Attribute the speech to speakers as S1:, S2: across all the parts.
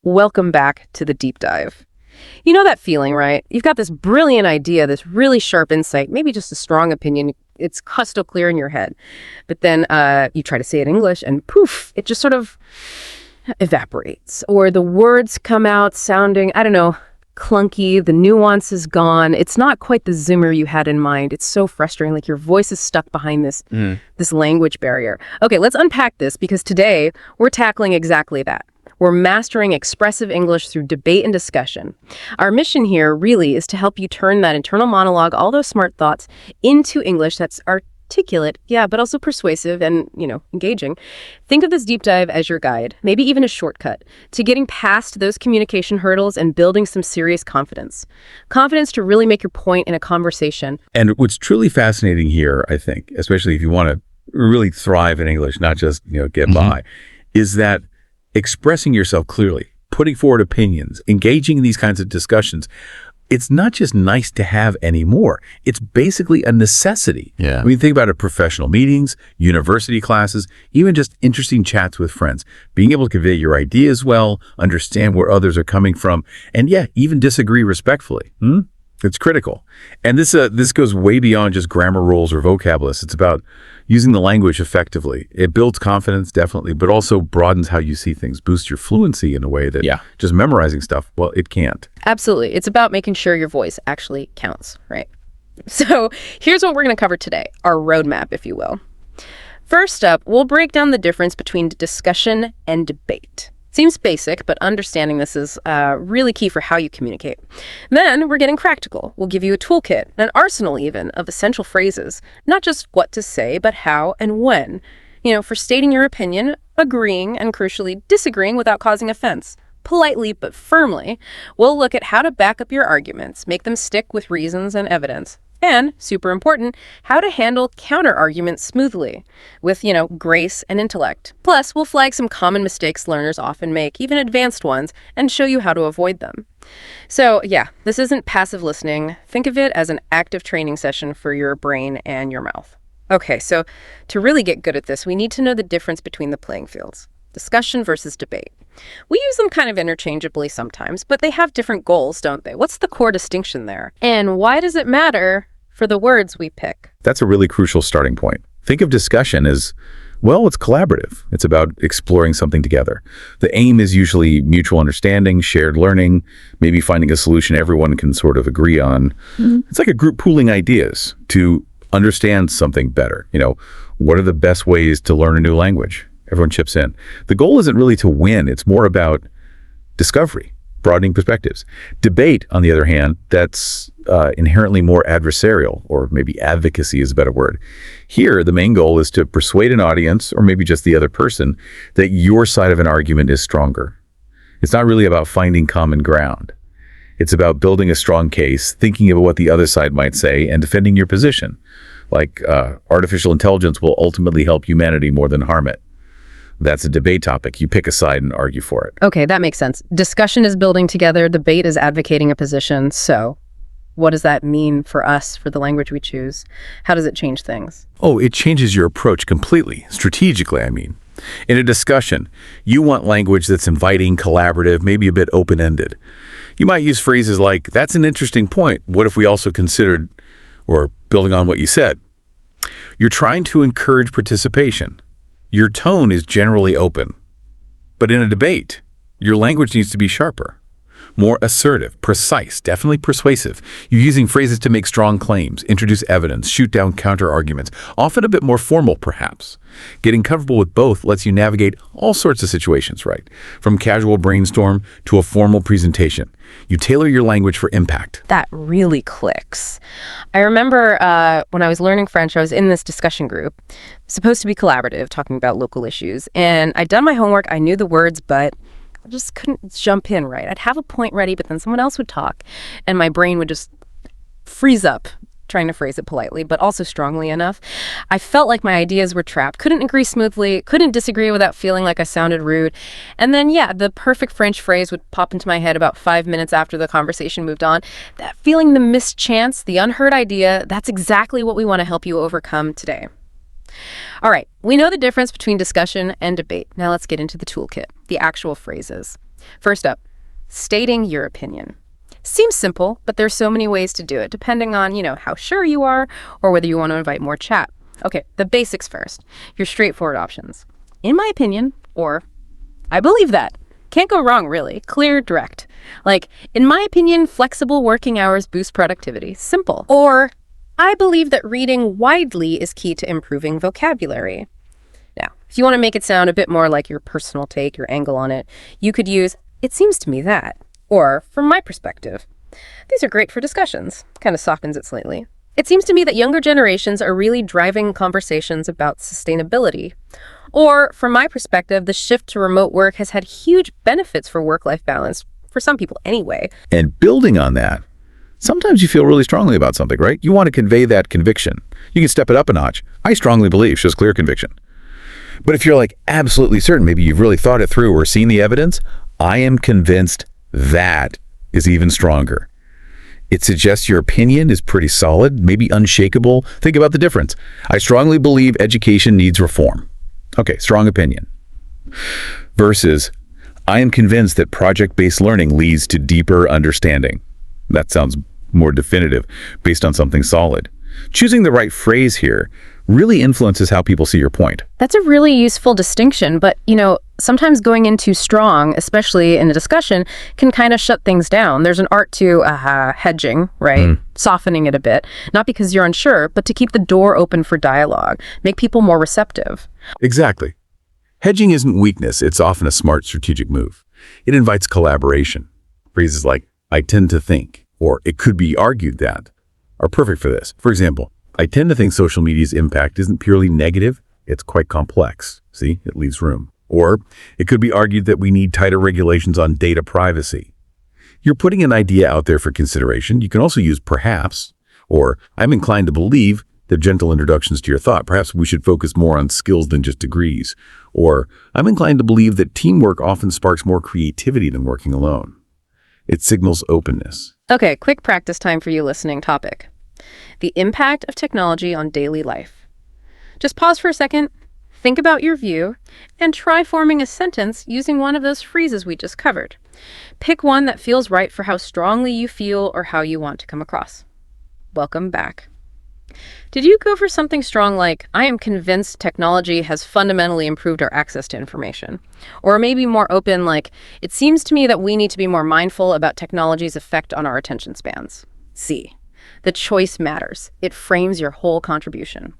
S1: Welcome back to the deep dive. You know that feeling, right? You've got this brilliant idea, this really sharp insight, maybe just a strong opinion. It's crystal clear in your head. But then you try to say it in English and poof, it just sort of evaporates. Or the words come out sounding, I don't know, clunky, the nuance is gone. It's not quite the zoomer you had in mind. It's so frustrating, like your voice is stuck behind this language barrier. Okay, let's unpack this because today we're tackling exactly that. We're mastering expressive English through debate and discussion. Our mission here really is to help you turn that internal monologue, all those smart thoughts, into English that's articulate, but also persuasive and, engaging. Think of this deep dive as your guide, maybe even a shortcut, to getting past those communication hurdles and building some serious confidence. Confidence to really make your point in a conversation.
S2: And what's truly fascinating here, I think, especially if you want to really thrive in English, not just, get by, is that expressing yourself clearly, putting forward opinions, engaging in these kinds of discussions, it's not just nice to have anymore. It's basically a necessity.
S3: Yeah.
S2: I mean, think about it, professional meetings, university classes, even just interesting chats with friends. Being able to convey your ideas well, understand where others are coming from, and even disagree respectfully. It's critical. And this goes way beyond just grammar rules or vocab lists. It's about using the language effectively. It builds confidence, definitely, but also broadens how you see things, boosts your fluency in a way that just memorizing stuff, well, it can't.
S1: Absolutely. It's about making sure your voice actually counts, right? So here's what we're going to cover today, our roadmap, if you will. First up, we'll break down the difference between discussion and debate. Seems basic, but understanding this is really key for how you communicate. Then we're getting practical. We'll give you a toolkit, an arsenal even, of essential phrases. Not just what to say, but how and when. For stating your opinion, agreeing, and crucially disagreeing without causing offense. Politely but firmly, we'll look at how to back up your arguments, make them stick with reasons and evidence. And, super important, how to handle counter-arguments smoothly with, grace and intellect. Plus, we'll flag some common mistakes learners often make, even advanced ones, and show you how to avoid them. So, this isn't passive listening. Think of it as an active training session for your brain and your mouth. Okay, so to really get good at this, we need to know the difference between the playing fields. Discussion versus debate. We use them kind of interchangeably sometimes, but they have different goals, don't they? What's the core distinction there? And why does it matter for the words we pick?
S2: That's a really crucial starting point. Think of discussion as, it's collaborative. It's about exploring something together. The aim is usually mutual understanding, shared learning, maybe finding a solution everyone can sort of agree on. It's like a group pooling ideas to understand something better. What are the best ways to learn a new language? Everyone chips in. The goal isn't really to win. It's more about discovery, broadening perspectives. Debate, on the other hand, that's inherently more adversarial, or maybe advocacy is a better word. Here, the main goal is to persuade an audience, or maybe just the other person, that your side of an argument is stronger. It's not really about finding common ground. It's about building a strong case, thinking about what the other side might say, and defending your position. Like artificial intelligence will ultimately help humanity more than harm it. That's a debate topic. You pick a side and argue for it.
S1: Okay, that makes sense. Discussion is building together. Debate is advocating a position. So what does that mean for us, for the language we choose? How does it change things?
S2: Oh, it changes your approach completely, strategically, I mean. In a discussion, you want language that's inviting, collaborative, maybe a bit open-ended. You might use phrases like, that's an interesting point. What if we also considered, or building on what you said? You're trying to encourage participation. Your tone is generally open. But in a debate, your language needs to be sharper, more assertive, precise, definitely persuasive. You're using phrases to make strong claims, introduce evidence, shoot down counter-arguments, often a bit more formal, perhaps. Getting comfortable with both lets you navigate all sorts of situations, right? From casual brainstorm to a formal presentation. You tailor your language for impact.
S1: That really clicks. I remember when I was learning French, I was in this discussion group, supposed to be collaborative, talking about local issues. And I'd done my homework, I knew the words, but I just couldn't jump in right. I'd have a point ready, but then someone else would talk, and my brain would just freeze up, trying to phrase it politely, but also strongly enough. I felt like my ideas were trapped, couldn't agree smoothly, couldn't disagree without feeling like I sounded rude. And then, the perfect French phrase would pop into my head about 5 minutes after the conversation moved on. That feeling, the missed chance, the unheard idea, that's exactly what we want to help you overcome today. All right, we know the difference between discussion and debate. Now let's get into the toolkit, the actual phrases. First up, stating your opinion. Seems simple, but there's so many ways to do it, depending on, how sure you are or whether you want to invite more chat. Okay, the basics first. Your straightforward options. In my opinion, or I believe that. Can't go wrong, really. Clear, direct. Like, in my opinion, flexible working hours boost productivity. Simple. Or, I believe that reading widely is key to improving vocabulary. Now, if you want to make it sound a bit more like your personal take, your angle on it, you could use, it seems to me that. Or, from my perspective. These are great for discussions. Kind of softens it slightly. It seems to me that younger generations are really driving conversations about sustainability. Or, from my perspective, the shift to remote work has had huge benefits for work-life balance, for some people anyway.
S2: And building on that, sometimes you feel really strongly about something, right? You want to convey that conviction. You can step it up a notch. I strongly believe shows clear conviction. But if you're like absolutely certain, maybe you've really thought it through or seen the evidence, I am convinced that is even stronger. It suggests your opinion is pretty solid, maybe unshakable. Think about the difference. I strongly believe education needs reform. Okay, strong opinion. Versus, I am convinced that project-based learning leads to deeper understanding. That sounds more definitive, based on something solid. Choosing the right phrase here really influences how people see your point.
S1: That's a really useful distinction, but, sometimes going in too strong, especially in a discussion, can kind of shut things down. There's an art to hedging, right? Softening it a bit, not because you're unsure, but to keep the door open for dialogue, make people more receptive.
S2: Exactly. Hedging isn't weakness, it's often a smart strategic move. It invites collaboration. Phrases like, I tend to think, or it could be argued that, are perfect for this. For example, I tend to think social media's impact isn't purely negative, it's quite complex. See, it leaves room. Or it could be argued that we need tighter regulations on data privacy. You're putting an idea out there for consideration. You can also use perhaps, or I'm inclined to believe that gentle introductions to your thought. Perhaps we should focus more on skills than just degrees. Or I'm inclined to believe that teamwork often sparks more creativity than working alone. It signals openness.
S1: Okay, quick practice time for you listening. Topic: the impact of technology on daily life. Just pause for a second, think about your view, and try forming a sentence using one of those phrases we just covered. Pick one that feels right for how strongly you feel or how you want to come across. Welcome back. Did you go for something strong like, I am convinced technology has fundamentally improved our access to information? Or maybe more open like, it seems to me that we need to be more mindful about technology's effect on our attention spans? C. The choice matters. It frames your whole contribution.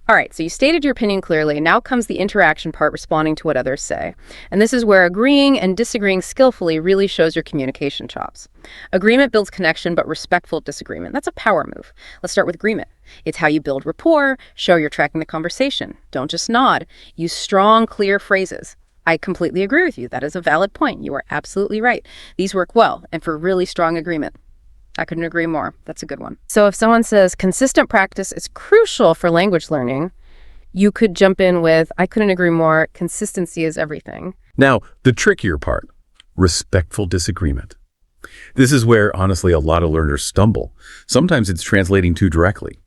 S1: All right, so you stated your opinion clearly. Now comes the interaction part, responding to what others say. And this is where agreeing and disagreeing skillfully really shows your communication chops. Agreement builds connection, but respectful disagreement, that's a power move. Let's start with agreement. It's how you build rapport, show you're tracking the conversation. Don't just nod. Use strong, clear phrases. I completely agree with you. That is a valid point. You are absolutely right. These work well, and for really strong agreement. I couldn't agree more. That's a good one. So if someone says consistent practice is crucial for language learning, you could jump in with, I couldn't agree more, consistency is everything.
S2: Now, the trickier part, respectful disagreement. This is where, honestly, a lot of learners stumble. Sometimes it's translating too directly.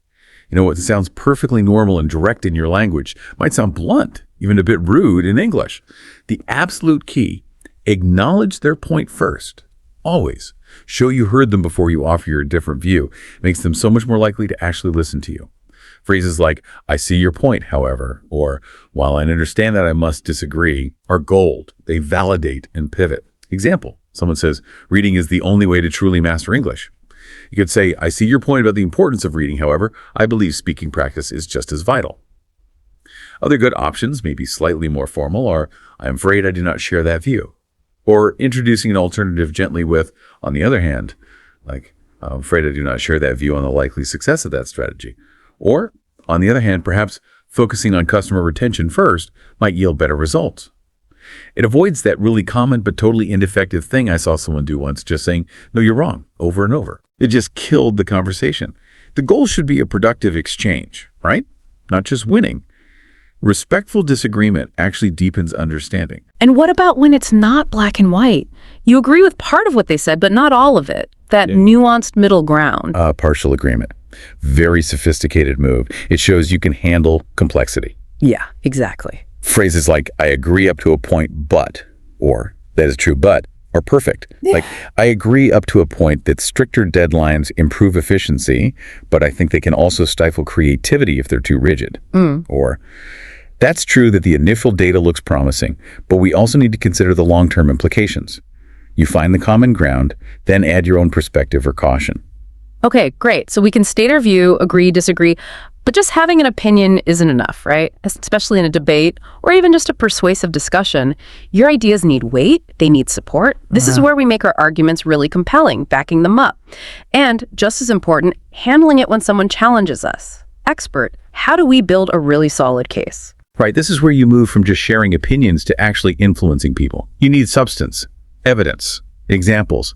S2: What sounds perfectly normal and direct in your language might sound blunt, even a bit rude in English. The absolute key, acknowledge their point first. Always. Show you heard them before you offer your different view. Makes them so much more likely to actually listen to you. Phrases like, I see your point, however, or while I understand that I must disagree, are gold. They validate and pivot. Example, someone says, reading is the only way to truly master English. You could say, I see your point about the importance of reading, however, I believe speaking practice is just as vital. Other good options, maybe slightly more formal, are, I'm afraid I do not share that view. Or introducing an alternative gently with, on the other hand, like, I'm afraid I do not share that view on the likely success of that strategy. Or, on the other hand, perhaps focusing on customer retention first might yield better results. It avoids that really common but totally ineffective thing I saw someone do once, just saying, no, you're wrong, over and over. It just killed the conversation. The goal should be a productive exchange, right? Not just winning. Respectful disagreement actually deepens understanding.
S1: And what about when it's not black and white? You agree with part of what they said, but not all of it. That nuanced middle ground.
S2: Partial agreement. Very sophisticated move. It shows you can handle complexity.
S1: Yeah, exactly.
S2: Phrases like, I agree up to a point, but, or that is true, but are perfect. Like, I agree up to a point that stricter deadlines improve efficiency, but I think they can also stifle creativity if they're too rigid. Or, that's true that the initial data looks promising, but we also need to consider the long-term implications. You find the common ground, then add your own perspective or caution.
S1: Okay, great. So we can state our view, agree, disagree, but just having an opinion isn't enough, right? Especially in a debate or even just a persuasive discussion. Your ideas need weight, they need support. This is where we make our arguments really compelling, backing them up. And just as important, handling it when someone challenges us. Expert, how do we build a really solid case?
S2: Right, this is where you move from just sharing opinions to actually influencing people. You need substance, evidence, examples.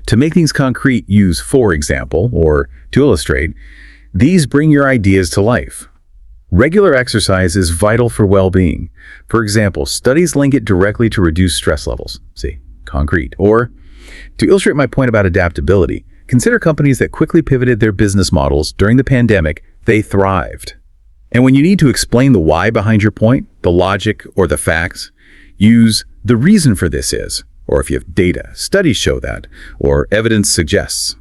S2: To make things concrete, use for example, or to illustrate. These bring your ideas to life. Regular exercise is vital for well-being. For example, studies link it directly to reduced stress levels. See, concrete. Or, to illustrate my point about adaptability, consider companies that quickly pivoted their business models during the pandemic. They thrived. And when you need to explain the why behind your point, the logic or the facts, use the reason for this is, or if you have data, studies show that, or evidence suggests.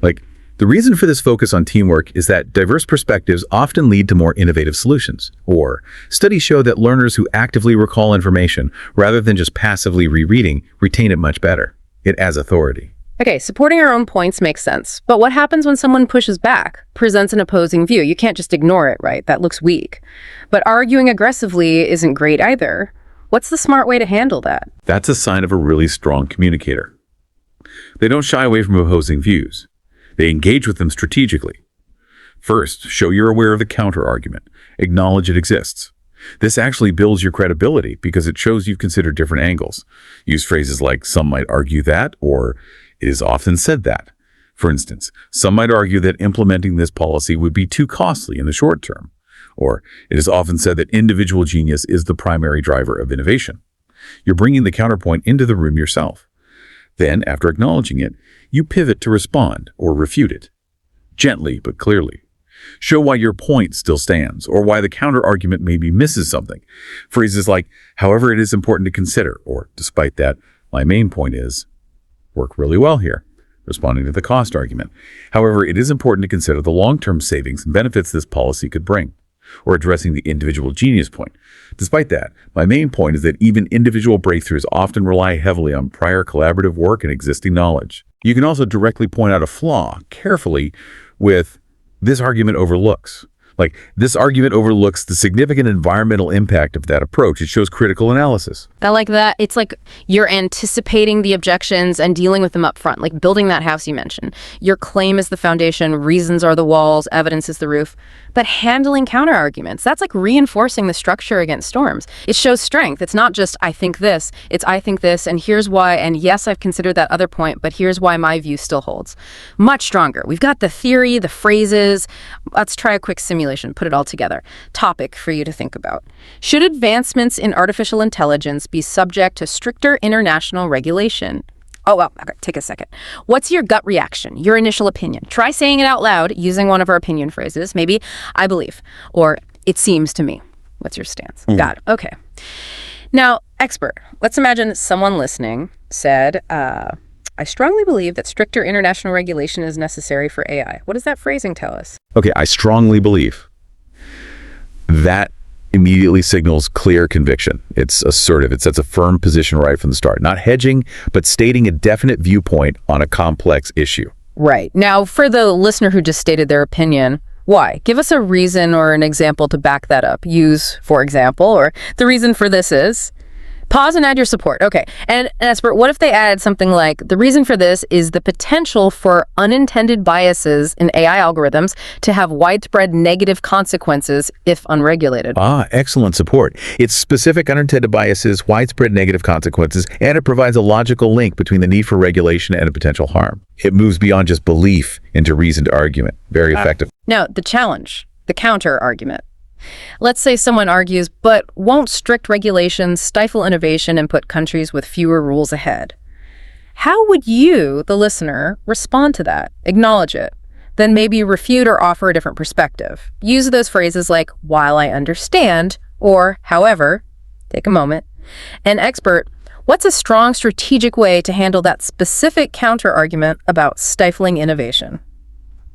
S2: Like, the reason for this focus on teamwork is that diverse perspectives often lead to more innovative solutions. Or, studies show that learners who actively recall information, rather than just passively rereading, retain it much better. It adds authority.
S1: Okay, supporting our own points makes sense. But what happens when someone pushes back, presents an opposing view? You can't just ignore it, right? That looks weak. But arguing aggressively isn't great either. What's the smart way to handle that?
S2: That's a sign of a really strong communicator. They don't shy away from opposing views. They engage with them strategically. First, show you're aware of the counter-argument. Acknowledge it exists. This actually builds your credibility because it shows you've considered different angles. Use phrases like, some might argue that, or it is often said that. For instance, some might argue that implementing this policy would be too costly in the short term. Or, it is often said that individual genius is the primary driver of innovation. You're bringing the counterpoint into the room yourself. Then, after acknowledging it, you pivot to respond or refute it. Gently but clearly. Show why your point still stands, or why the counter-argument maybe misses something. Phrases like, however, it is important to consider, or despite that, my main point is, work really well here. Responding to the cost argument. However, it is important to consider the long-term savings and benefits this policy could bring. Or addressing the individual genius point. Despite that, my main point is that even individual breakthroughs often rely heavily on prior collaborative work and existing knowledge. You can also directly point out a flaw carefully with, this argument overlooks. Like, this argument overlooks the significant environmental impact of that approach. It shows critical analysis.
S1: I like that. It's like you're anticipating the objections and dealing with them up front, like building that house you mentioned. Your claim is the foundation, reasons are the walls, evidence is the roof. But handling counter-arguments, that's like reinforcing the structure against storms. It shows strength. It's not just, I think this, it's I think this, and here's why, and yes, I've considered that other point, but here's why my view still holds. Much stronger. We've got the theory, the phrases. Let's try a quick simulation, put it all together. Topic for you to think about. Should advancements in artificial intelligence be subject to stricter international regulation? Oh, well, okay, take a second. What's your gut reaction, your initial opinion? Try saying it out loud using one of our opinion phrases. Maybe, I believe, or it seems to me. What's your stance? Got it. Okay. Now, expert, let's imagine someone listening said, I strongly believe that stricter international regulation is necessary for AI. What does that phrasing tell us?
S2: Okay, I strongly believe. That immediately signals clear conviction. It's assertive. It sets a firm position right from the start. Not hedging, but stating a definite viewpoint on a complex issue.
S1: Right. Now, for the listener who just stated their opinion, why? Give us a reason or an example to back that up. Use, for example, or the reason for this is... Pause and add your support. Okay. And expert, what if they add something like, the reason for this is the potential for unintended biases in AI algorithms to have widespread negative consequences if unregulated.
S2: Excellent support. It's specific unintended biases, widespread negative consequences, and it provides a logical link between the need for regulation and a potential harm. It moves beyond just belief into reasoned argument. Very effective.
S1: Now, the challenge, the counter argument. Let's say someone argues, but won't strict regulations stifle innovation and put countries with fewer rules ahead? How would you, the listener, respond to that? Acknowledge it. Then maybe refute or offer a different perspective. Use those phrases like, while I understand, or however, take a moment. An expert, What's a strong strategic way to handle that specific counter-argument about stifling innovation?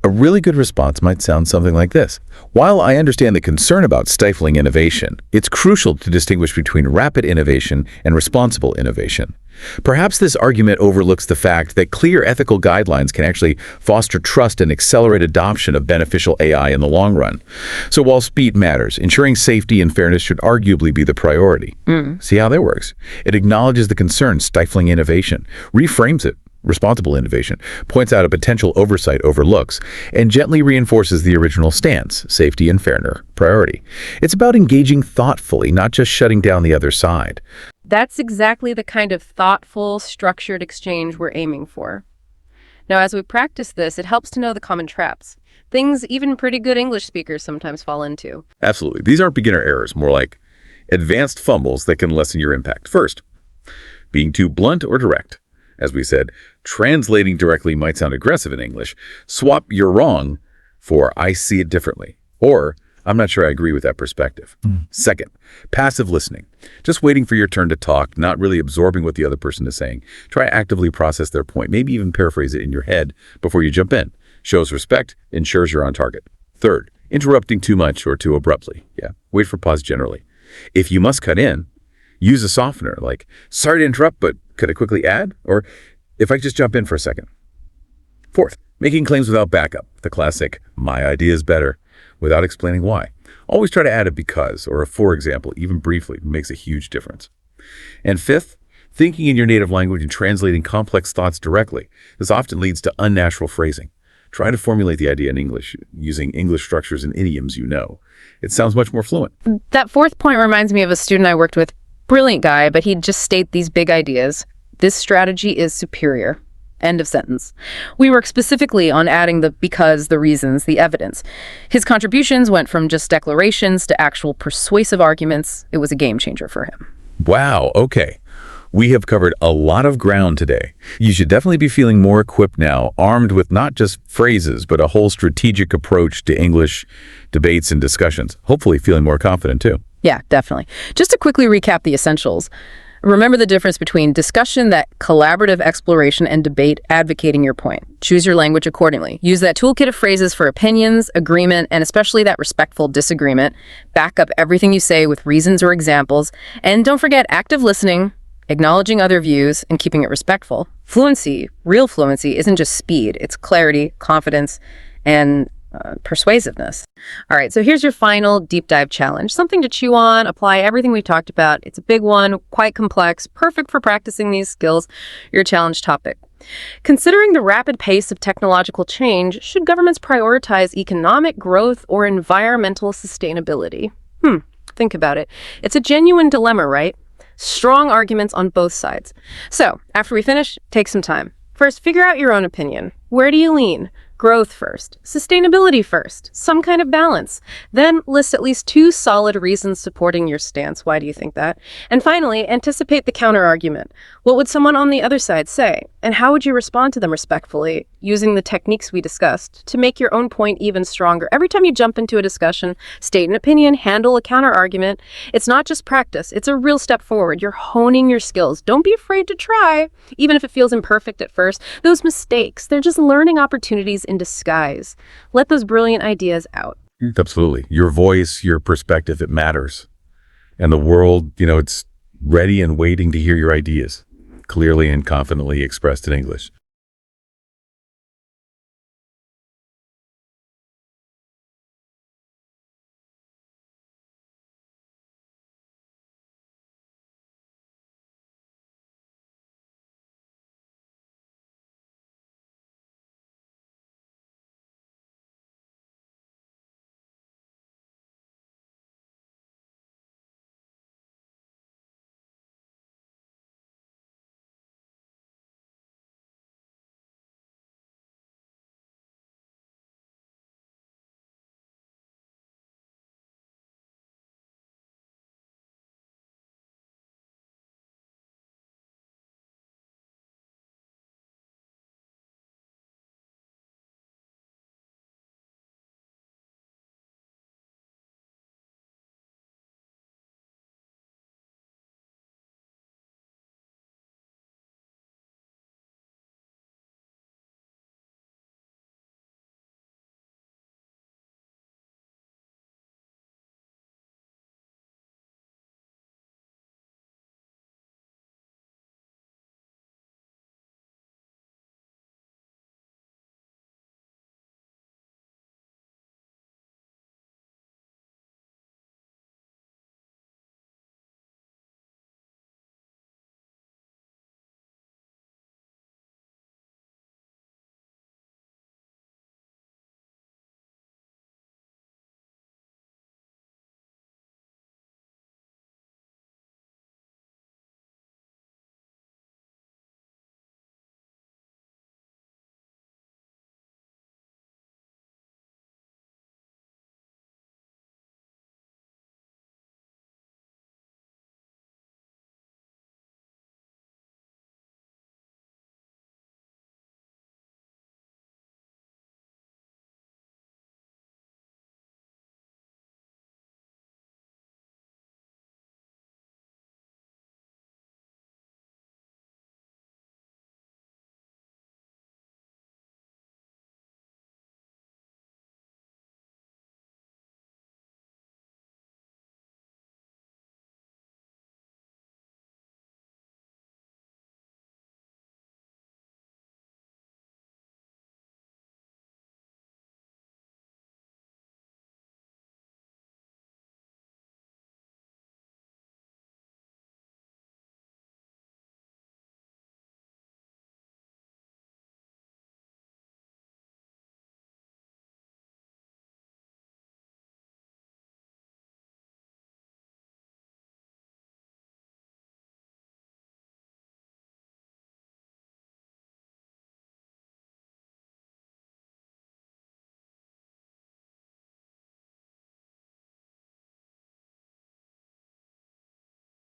S2: A really good response might sound something like this. While I understand the concern about stifling innovation, it's crucial to distinguish between rapid innovation and responsible innovation. Perhaps this argument overlooks the fact that clear ethical guidelines can actually foster trust and accelerate adoption of beneficial AI in the long run. So while speed matters, ensuring safety and fairness should arguably be the priority. See how that works? It acknowledges the concern stifling innovation, reframes it, responsible innovation, points out a potential oversight overlooks, and gently reinforces the original stance, safety and fairness, priority. It's about engaging thoughtfully, not just shutting down the other side.
S1: That's exactly the kind of thoughtful, structured exchange we're aiming for. Now, as we practice this, it helps to know the common traps, things even pretty good English speakers sometimes fall into.
S2: Absolutely. These aren't beginner errors, more like advanced fumbles that can lessen your impact. First, being too blunt or direct. As we said, translating directly might sound aggressive in English. Swap "you're wrong" for "I see it differently," or "I'm not sure I agree with that perspective." Second, passive listening. Just waiting for your turn to talk, not really absorbing what the other person is saying. Try actively process their point, maybe even paraphrase it in your head before you jump in. Shows respect, ensures you're on target. Third, interrupting too much or too abruptly. Wait for pause generally. If you must cut in, use a softener like, "Sorry to interrupt, but could I quickly add?" Or, "If I just jump in for a second." Fourth, making claims without backup. The classic, "my idea is better," without explaining why. Always try to add a because or a for example, even briefly, makes a huge difference. And fifth, thinking in your native language and translating complex thoughts directly. This often leads to unnatural phrasing. Try to formulate the idea in English, using English structures and idioms you know. It sounds much more fluent.
S1: That fourth point reminds me of a student I worked with. Brilliant guy, but he'd just state these big ideas. This strategy is superior. End of sentence. We work specifically on adding the because, the reasons, the evidence. His contributions went from just declarations to actual persuasive arguments. It was a game changer for him.
S2: Wow, okay. We have covered a lot of ground today. You should definitely be feeling more equipped now, armed with not just phrases, but a whole strategic approach to English debates and discussions. Hopefully feeling more confident too.
S1: Yeah, definitely. Just to quickly recap the essentials. Remember the difference between discussion, that collaborative exploration, and debate, advocating your point. Choose your language accordingly. Use that toolkit of phrases for opinions, agreement, and especially that respectful disagreement. Back up everything you say with reasons or examples. And don't forget active listening, acknowledging other views, and keeping it respectful. Fluency, real fluency, isn't just speed. It's clarity, confidence, and persuasiveness. All right, so here's your final deep dive challenge. Something to chew on, apply everything we've talked about. It's a big one, quite complex, perfect for practicing these skills. Your challenge topic. Considering the rapid pace of technological change, should governments prioritize economic growth or environmental sustainability? Think about it. It's a genuine dilemma, right? Strong arguments on both sides. So, after we finish, take some time. First, figure out your own opinion. Where do you lean? Growth first, sustainability first, some kind of balance. Then list at least 2 solid reasons supporting your stance. Why do you think that? And finally, anticipate the counter-argument. What would someone on the other side say? And how would you respond to them respectfully, using the techniques we discussed to make your own point even stronger? Every time you jump into a discussion, state an opinion, handle a counter-argument. It's not just practice, it's a real step forward. You're honing your skills. Don't be afraid to try, even if it feels imperfect at first. Those mistakes, they're just learning opportunities in disguise. Let those brilliant ideas out.
S2: Absolutely. Your voice, your perspective, it matters. And the world, it's ready and waiting to hear your ideas, clearly and confidently expressed in English.